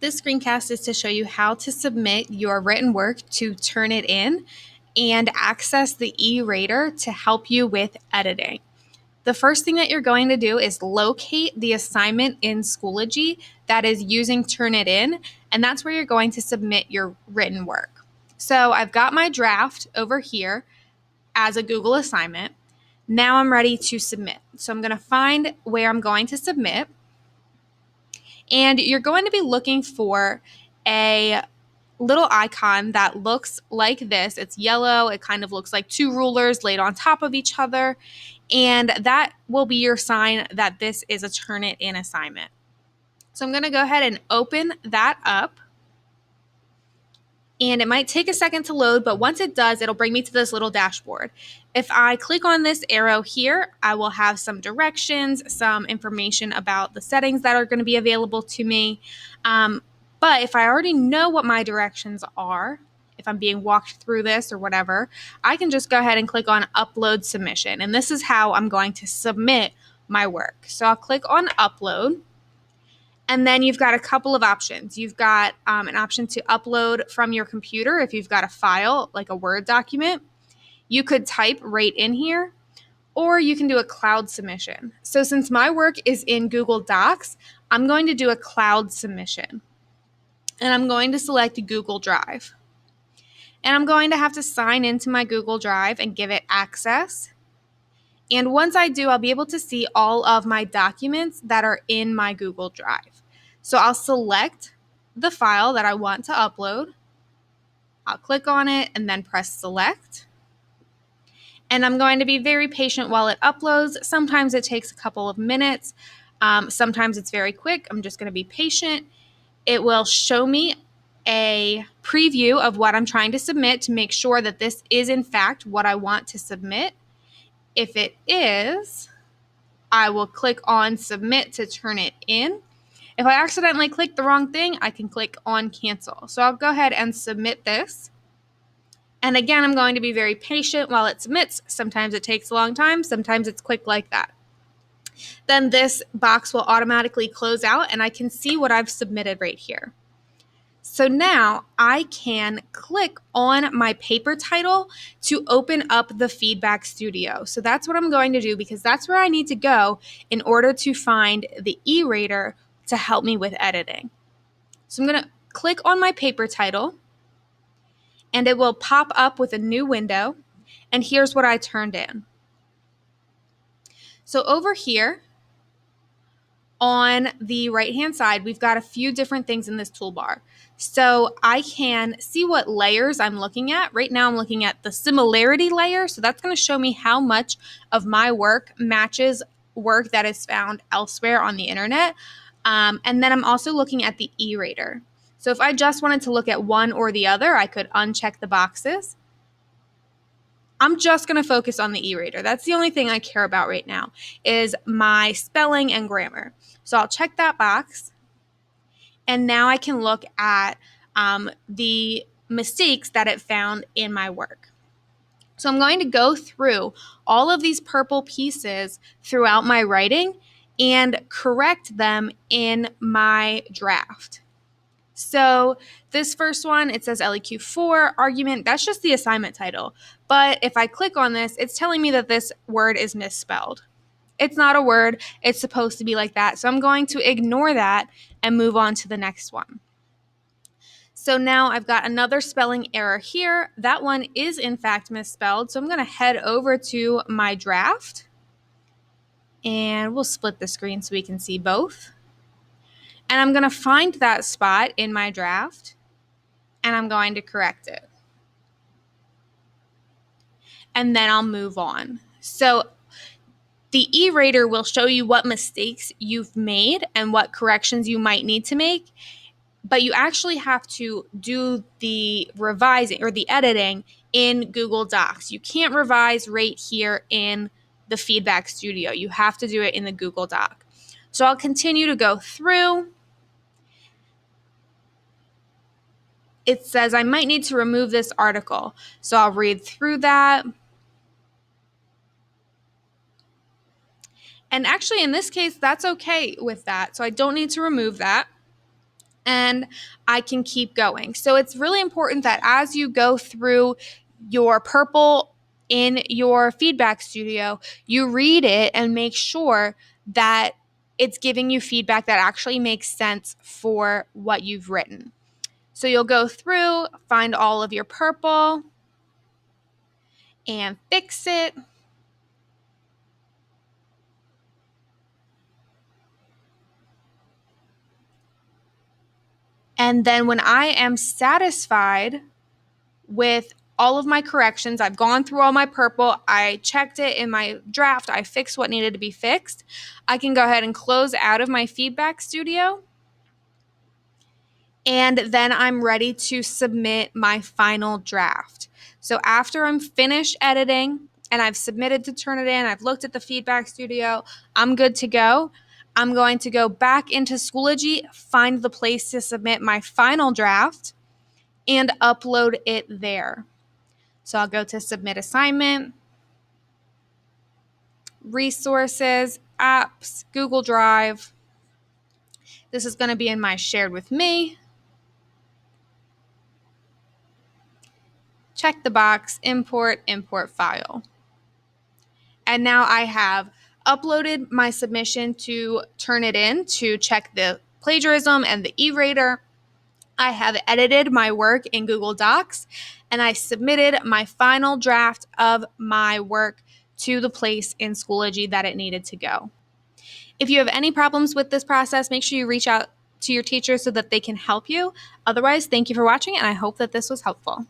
This screencast is to show you how to submit your written work to Turnitin and access the e-rater to help you with editing. The first thing that you're going to do is locate the assignment in Schoology that is using Turnitin, and that's where you're going to submit your written work. So I've got my draft over here as a Google assignment. Now I'm ready to submit. So I'm going to find where I'm going to submit. And you're going to be looking for a little icon that looks like this. It's yellow. It kind of looks like two rulers laid on top of each other. And that will be your sign that this is a Turnitin assignment. So I'm going to go ahead and open that up. And it might take a second to load, but once it does, it'll bring me to this little dashboard. If I click on this arrow here, I will have some directions, some information about the settings that are going to be available to me. But if I already know what my directions are, if I'm being walked through this or whatever, I can just go ahead and click on Upload Submission. And this is how I'm going to submit my work. So I'll click on Upload. And then you've got a couple of options. You've got an option to upload from your computer if you've got a file, like a Word document. You could type right in here, or you can do a cloud submission. So since my work is in Google Docs, I'm going to do a cloud submission. And I'm going to select Google Drive. And I'm going to have to sign into my Google Drive and give it access. And once I do, I'll be able to see all of my documents that are in my Google Drive. So I'll select the file that I want to upload. I'll click on it and then press select. And I'm going to be very patient while it uploads. Sometimes it takes a couple of minutes. Sometimes it's very quick. I'm just going to be patient. It will show me a preview of what I'm trying to submit to make sure that this is in fact what I want to submit. If it is, I will click on submit to turn it in. If I accidentally click the wrong thing, I can click on cancel. So I'll go ahead and submit this. And again, I'm going to be very patient while it submits. Sometimes it takes a long time. Sometimes it's quick like that. Then this box will automatically close out and I can see what I've submitted right here. So now I can click on my paper title to open up the Feedback Studio. So that's what I'm going to do because that's where I need to go in order to find the e-rater to help me with editing. So I'm going to click on my paper title and it will pop up with a new window. And here's what I turned in. So over here, on the right-hand side, we've got a few different things in this toolbar. So I can see what layers I'm looking at. Right now I'm looking at the similarity layer. So that's going to show me how much of my work matches work that is found elsewhere on the internet. And then I'm also looking at the e-rater. So if I just wanted to look at one or the other, I could uncheck the boxes. I'm just going to focus on the e-rater. That's the only thing I care about right now is my spelling and grammar. So I'll check that box. And now I can look at the mistakes that it found in my work. So I'm going to go through all of these purple pieces throughout my writing and correct them in my draft. So this first one, it says LEQ4 argument. That's just the assignment title. But if I click on this, it's telling me that this word is misspelled. It's not a word. It's supposed to be like that. So I'm going to ignore that and move on to the next one. So now I've got another spelling error here. That one is in fact misspelled. So I'm going to head over to my draft. And we'll split the screen so we can see both. And I'm going to find that spot in my draft, and I'm going to correct it. And then I'll move on. So the e-rater will show you what mistakes you've made and what corrections you might need to make, but you actually have to do the revising or the editing in Google Docs. You can't revise right here in the Feedback Studio. You have to do it in the Google Doc. So I'll continue to go through. It says I might need to remove this article. So I'll read through that. And actually, in this case, that's okay with that. So I don't need to remove that. and I can keep going. So it's really important that as you go through your purple in your feedback studio, you read it and make sure that it's giving you feedback that actually makes sense for what you've written. So you'll go through, find all of your purple, and fix it. And then when I am satisfied with all of my corrections, I've gone through all my purple, I checked it in my draft, I fixed what needed to be fixed, I can go ahead and close out of my feedback studio. And then I'm ready to submit my final draft. So after I'm finished editing and I've submitted to Turnitin, I've looked at the feedback studio, I'm good to go. I'm going to go back into Schoology, find the place to submit my final draft, and upload it there. So I'll go to Submit Assignment, Resources, Apps, Google Drive. This is going to be in my Shared with Me. Check the box, import file. And now I have uploaded my submission to Turnitin to check the plagiarism and the e-rater. I have edited my work in Google Docs, and I submitted my final draft of my work to the place in Schoology that it needed to go. If you have any problems with this process, make sure you reach out to your teacher so that they can help you. Otherwise, thank you for watching, and I hope that this was helpful.